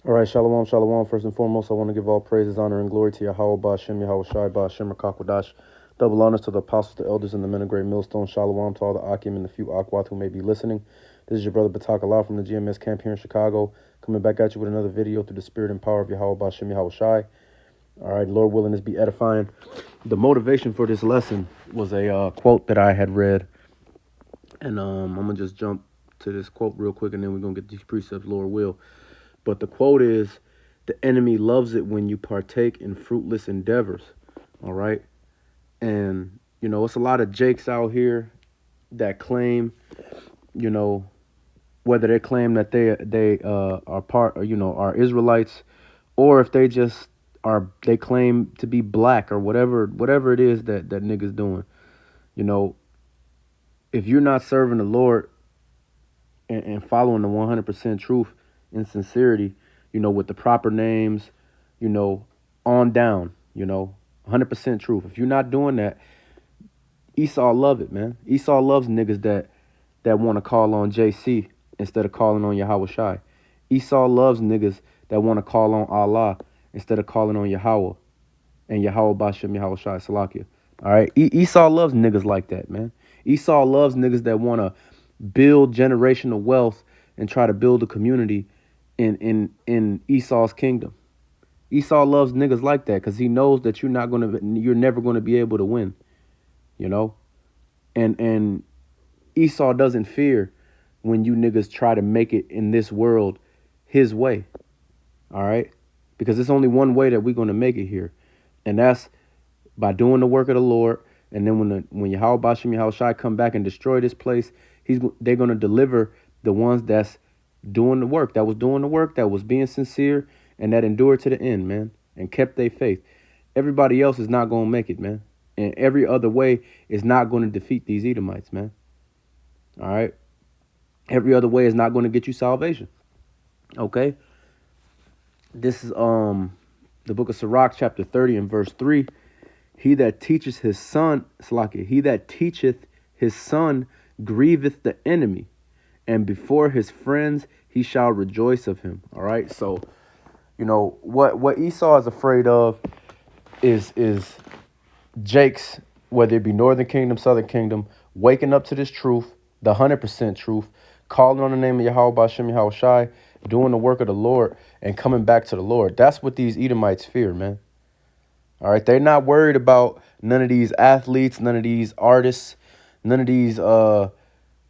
All right, shalom, shalom. First and foremost, I want to give all praises, honor, and glory to Yahweh, Ba'ashem, Yahweh Shai, Ba'ashem, Rakakwadash. Double honors to the apostles, the elders, and the men of great millstone. Shalom to all the Akim and the few Akwat who may be listening. This is your brother Batak Allah from the GMS camp here in Chicago, coming back at you with another video through the spirit and power of Yahweh, Ba'ashem, Yahweh Shai. All right, Lord willing, this be edifying. The motivation for this lesson was a quote that I had read, and I'm going to just jump to this quote real quick, and then we're going to get these precepts, Lord will. But the quote is, the enemy loves it when you partake in fruitless endeavors. All right. And, it's a lot of jakes out here that claim, whether they claim that they are part, are Israelites, or if they just they claim to be black or whatever it is that niggas doing. If you're not serving the Lord and following the 100% truth and sincerity, with the proper names, on down, 100% truth. If you're not doing that, Esau love it, man. Esau loves niggas that want to call on JC instead of calling on Yahweh Shai. Esau loves niggas that want to call on Allah instead of calling on Yahweh and Yahweh Bashem, Yahweh Shai, Salakia. All right? Esau loves niggas like that, man. Esau loves niggas that want to build generational wealth and try to build a community in Esau's kingdom. Esau loves niggas like that because he knows that you're never gonna be able to win, and Esau doesn't fear when you niggas try to make it in this world his way. All right, because it's only one way that we're gonna make it here, and that's by doing the work of the Lord. And then when Yahweh Bashem Yahweh Shai come back and destroy this place, they're gonna deliver the ones that's doing the work, that was being sincere, and that endured to the end, man, and kept their faith. Everybody else is not gonna make it, man, and every other way is not going to defeat these Edomites, man. All right, every other way is not going to get you salvation. Okay, this is the book of Sirach, chapter 30 and verse 3. He that teacheth his son, he that teacheth his son grieveth the enemy, and before his friends he shall rejoice of him. All right, so what Esau is afraid of is Jake's, whether it be Northern Kingdom, Southern Kingdom, waking up to this truth, the 100% truth, calling on the name of Yahweh Bashem Yahweh Shai, doing the work of the Lord, and coming back to the Lord. That's what these Edomites fear, man. All right, they're not worried about none of these athletes, none of these artists, none of these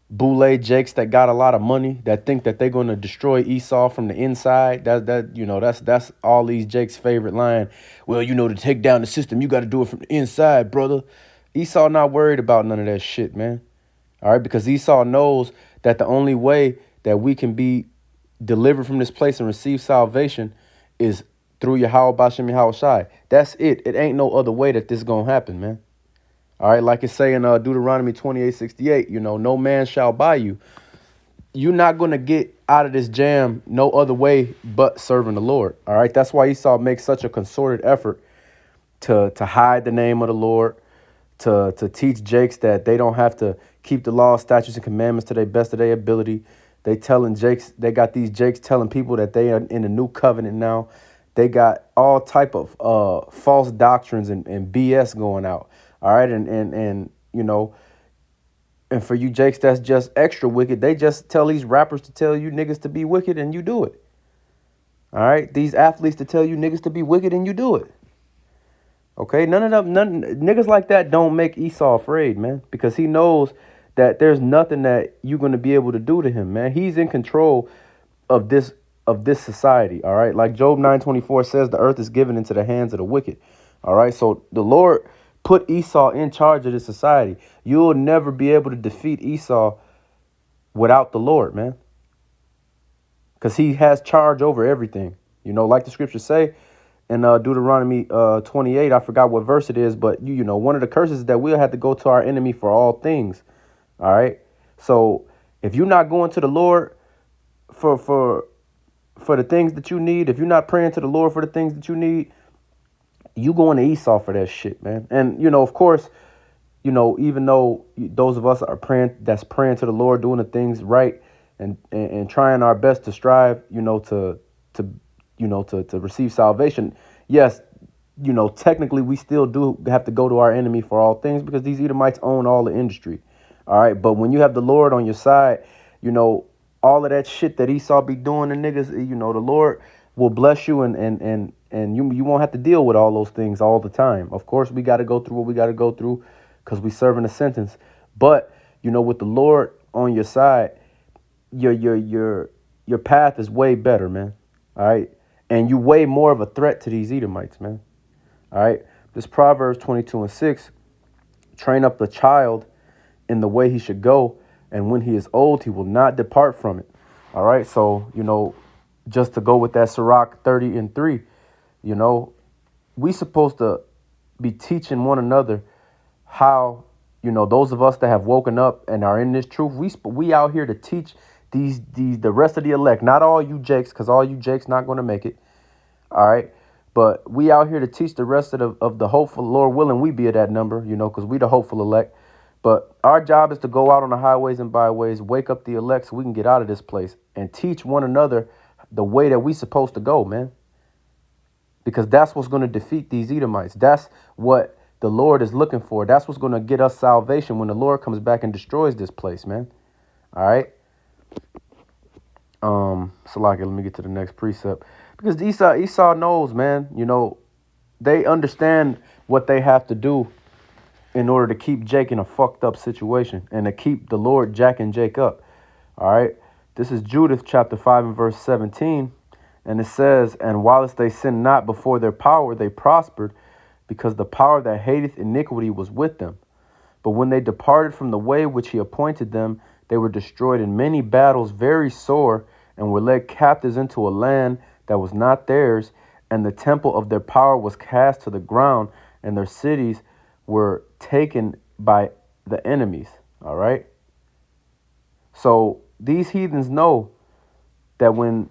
boule jakes that got a lot of money that think that they're going to destroy Esau from the inside. That's all these jakes' favorite line. Well, to take down the system, you got to do it from the inside, brother. Esau not worried about none of that shit, man. All right, because Esau knows that the only way that we can be delivered from this place and receive salvation is through Yahweh Bashem Yahweh Shai. That's it. It ain't no other way that this is going to happen, man. All right, like it's saying Deuteronomy 28:68, no man shall buy you. You're not going to get out of this jam no other way but serving the Lord. All right, that's why Esau makes such a concerted effort to hide the name of the Lord, to teach Jakes that they don't have to keep the law, statutes, and commandments to the best of their ability. They got these Jakes telling people that they are in the new covenant now. They got all type of false doctrines and BS going out. All right. And for you Jakes that's just extra wicked, they just tell these rappers to tell you niggas to be wicked and you do it. All right. These athletes to tell you niggas to be wicked and you do it. Okay. None niggas like that don't make Esau afraid, man, because he knows that there's nothing that you're going to be able to do to him, man. He's in control of this society. All right. Like Job 9:24 says, the earth is given into the hands of the wicked. All right. So the Lord put Esau in charge of this society. You'll never be able to defeat Esau without the Lord, man. Because he has charge over everything. Like the scriptures say in Deuteronomy 28, I forgot what verse it is, but one of the curses is that we'll have to go to our enemy for all things. All right. So if you're not going to the Lord for the things that you need, if you're not praying to the Lord for the things that you need, you going to Esau for that shit, man. And, of course, even though those of us are praying to the Lord, doing the things right and trying our best to strive, to to receive salvation. Yes, technically we still do have to go to our enemy for all things because these Edomites own all the industry. All right. But when you have the Lord on your side, you know, all of that shit that Esau be doing to niggas, the Lord will bless you and you won't have to deal with all those things all the time. Of course, we got to go through what we got to go through because we serving a sentence. But, with the Lord on your side, your path is way better, man. All right. And you way more of a threat to these Edomites, man. All right. This Proverbs 22:6, train up the child in the way he should go, and when he is old, he will not depart from it. All right. So, just to go with that Sirach 30:3, we supposed to be teaching one another how, those of us that have woken up and are in this truth, we out here to teach the rest of the elect, not all you jakes, because all you jakes not going to make it. All right. But we out here to teach the rest of the hopeful, Lord willing, we be at that number, because we the hopeful elect. But our job is to go out on the highways and byways, wake up the elect so we can get out of this place and teach one another the way that we supposed to go, man. Because that's what's going to defeat these Edomites. That's what the Lord is looking for. That's what's going to get us salvation when the Lord comes back and destroys this place, man. All right. Salaki, let me get to the next precept. Because Esau knows, man, they understand what they have to do in order to keep Jake in a fucked up situation and to keep the Lord jacking Jake up. All right. This is Judith chapter 5 and verse 17. And it says, and whilst they sinned not before their power, they prospered, because the power that hateth iniquity was with them. But when they departed from the way which he appointed them, they were destroyed in many battles very sore, and were led captives into a land that was not theirs, and the temple of their power was cast to the ground, and their cities were taken by the enemies. All right. So these heathens know that when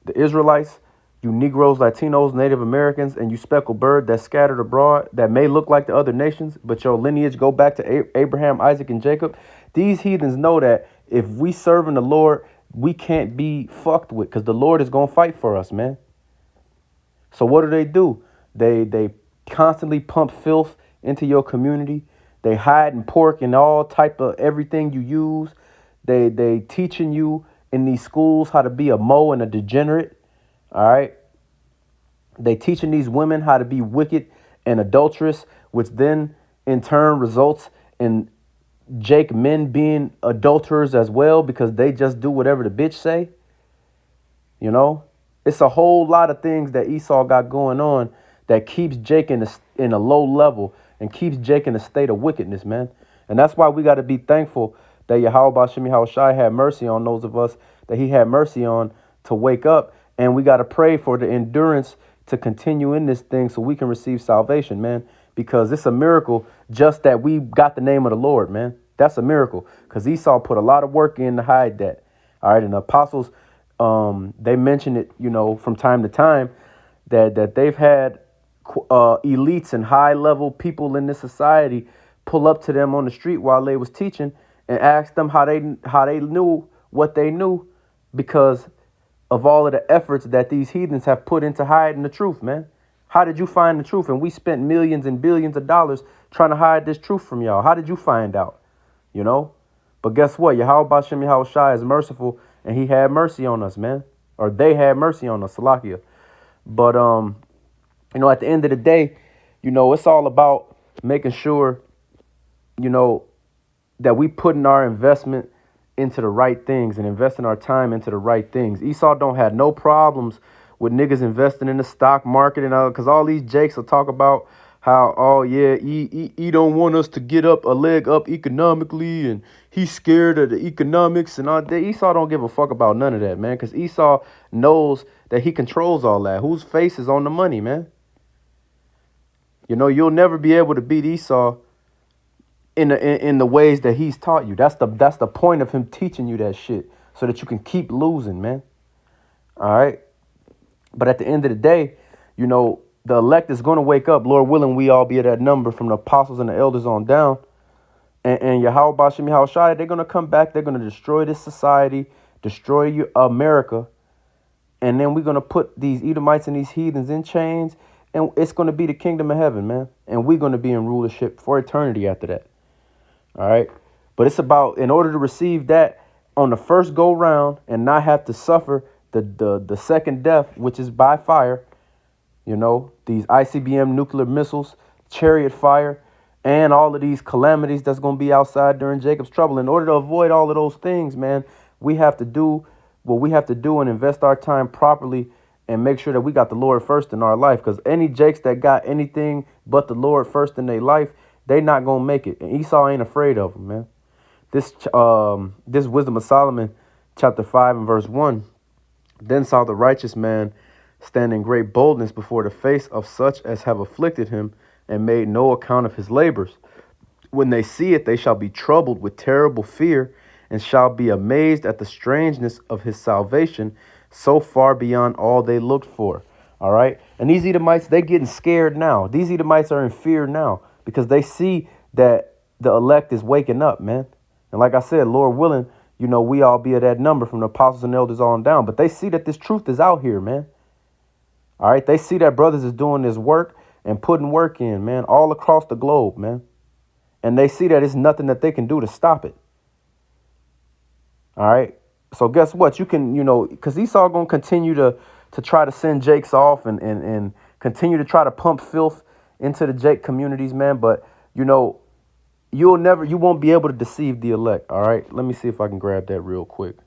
the Israelites, you Negroes, Latinos, Native Americans, and you speckled bird that's scattered abroad that may look like the other nations, but your lineage go back to Abraham, Isaac, and Jacob. These heathens know that if we serving the Lord, we can't be fucked with because the Lord is going to fight for us, man. So what do? They constantly pump filth into your community. They hide and pork in all type of everything you use. They teaching you in these schools how to be a Mo and a degenerate. All right. They teaching these women how to be wicked and adulterous, which then in turn results in Jake men being adulterers as well because they just do whatever the bitch say. It's a whole lot of things that Esau got going on that keeps Jake in a low level and keeps Jake in a state of wickedness, man. And that's why we got to be thankful that Yahweh Shemi Hawashai had mercy on those of us that he had mercy on to wake up. And we got to pray for the endurance to continue in this thing so we can receive salvation, man, because it's a miracle just that we got the name of the Lord, man. That's a miracle because Esau put a lot of work in to hide that. All right. And the apostles, they mention it, from time to time that they've had elites and high level people in this society pull up to them on the street while they was teaching and ask them how they knew what they knew because of all of the efforts that these heathens have put into hiding the truth, man. How did you find the truth? And we spent millions and billions of dollars trying to hide this truth from y'all. How did you find out? But guess what? Yahweh Bashem Yahushai is merciful and he had mercy on us, man. Or they had mercy on us, Salakia. But, at the end of the day, it's all about making sure, that we putting our investment into the right things and investing our time into the right things. Esau don't have no problems with niggas investing in the stock market and because all these jakes will talk about how, oh yeah, he don't want us to get up a leg up economically and he's scared of the economics and all that. Esau don't give a fuck about none of that, man, because Esau knows that he controls all that. Whose face is on the money, man? You'll never be able to beat Esau in the ways that he's taught you. That's the point of him teaching you that shit so that you can keep losing, man. All right. But at the end of the day, the elect is going to wake up. Lord willing, we all be at that number from the apostles and the elders on down. And Yahweh Bashem Yahushai, they're going to come back. They're going to destroy this society, destroy America. And then we're going to put these Edomites and these heathens in chains. And it's going to be the kingdom of heaven, man. And we're going to be in rulership for eternity after that. All right. But it's about, in order to receive that on the first go round and not have to suffer the second death, which is by fire, these ICBM nuclear missiles, chariot fire, and all of these calamities that's going to be outside during Jacob's trouble. In order to avoid all of those things, man, we have to do what we have to do and invest our time properly and make sure that we got the Lord first in our life. Because any Jakes that got anything but the Lord first in their life, they not going to make it. And Esau ain't afraid of them, man. This Wisdom of Solomon, chapter 5 and verse 1, then saw the righteous man stand in great boldness before the face of such as have afflicted him and made no account of his labors. When they see it, they shall be troubled with terrible fear and shall be amazed at the strangeness of his salvation, so far beyond all they looked for. All right. And these Edomites, they getting scared now. These Edomites are in fear now because they see that the elect is waking up, man. And like I said, Lord willing, we all be at that number from the apostles and elders on down. But they see that this truth is out here, man. All right. They see that brothers is doing this work and putting work in, man, all across the globe, man. And they see that it's nothing that they can do to stop it. All right. So guess what? You can, because Esau going to continue to try to send Jakes off and continue to try to pump filth into the Jake communities, man. But, you won't be able to deceive the elect. All right. Let me see if I can grab that real quick.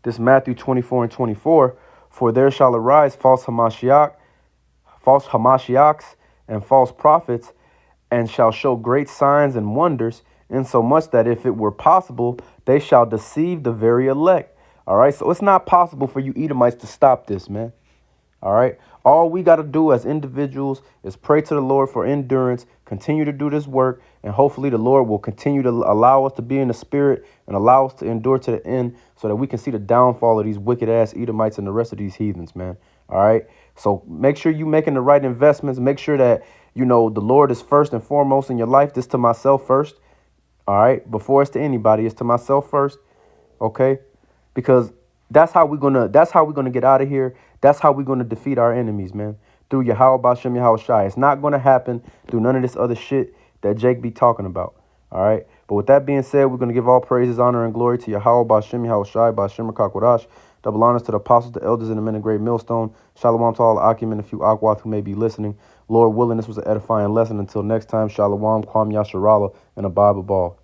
This Matthew 24 and 24, for there shall arise false Hamashiachs, and false prophets, and shall show great signs and wonders, insomuch that if it were possible, they shall deceive the very elect. All right. So it's not possible for you Edomites to stop this, man. All right. All we got to do as individuals is pray to the Lord for endurance, continue to do this work, and hopefully the Lord will continue to allow us to be in the spirit and allow us to endure to the end so that we can see the downfall of these wicked ass Edomites and the rest of these heathens, man. All right. So make sure you're making the right investments. Make sure that, the Lord is first and foremost in your life. This to myself first. All right. Before it's to anybody, it's to myself first. OK, because that's how we're gonna get out of here. That's how we're going to defeat our enemies, man. Through Yahweh Bashem Yahweh Shai. It's not going to happen through none of this other shit that Jake be talking about. All right. But with that being said, we're going to give all praises, honor, and glory to Yahweh Bashem Yahweh Shai, Bashem Kakwadash. Double honors to the apostles, the elders, and the men of great millstone. Shalom to all the Akim and a few Akwath who may be listening. Lord willing, this was an edifying lesson. Until next time, Shalom, Kwam Yasharala, and a Bible ball.